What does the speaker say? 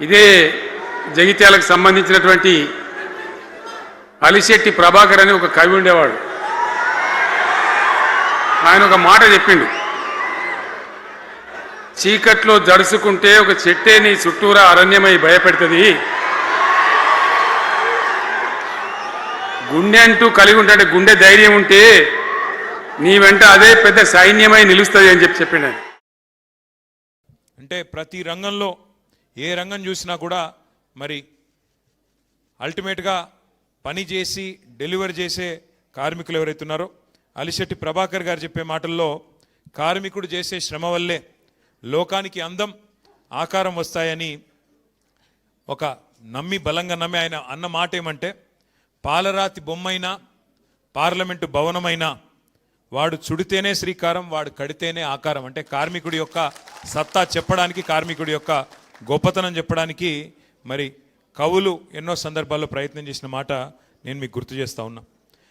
ఇదే జగిత్యాలకు సంబంధించినటువంటి అలిశెట్టి ప్రభాకర్ అని ఒక కవి ఉండేవాడు. ఆయన ఒక మాట చెప్పిండు, చీకట్లో జడుసుకుంటే ఒక చెట్టే నీ చుట్టూరా అరణ్యమై భయపెడుతుంది, గుండె అంటూ కలిగి ఉంటే గుండె ధైర్యం ఉంటే నీ వెంట అదే పెద్ద సైన్యమై నిలుస్తుంది అని చెప్పిండు ఆయన. అంటే ప్రతి రంగంలో ఏ రంగం చూసినా కూడా మరి అల్టిమేట్గా పని చేసి డెలివరీ చేసే కార్మికులు ఎవరైతే ఉన్నారో అలిశెట్టి ప్రభాకర్ గారు చెప్పే మాటల్లో కార్మికుడు చేసే శ్రమ వల్లే లోకానికి అందం ఆకారం వస్తాయని ఒక బలంగా నమ్మి ఆయన అన్న మాట ఏమంటే, పాలరాతి బొమ్మైనా పార్లమెంటు భవనమైనా వాడు చుడితేనే శ్రీకారం, వాడు కడితేనే ఆకారం. అంటే కార్మికుడి యొక్క సత్తా చెప్పడానికి, కార్మికుడి యొక్క గొప్పతనం చెప్పడానికి మరి కవులు ఎన్నో సందర్భాల్లో ప్రయత్నం చేసిన మాట నేను మీకు గుర్తు చేస్తా ఉన్నా.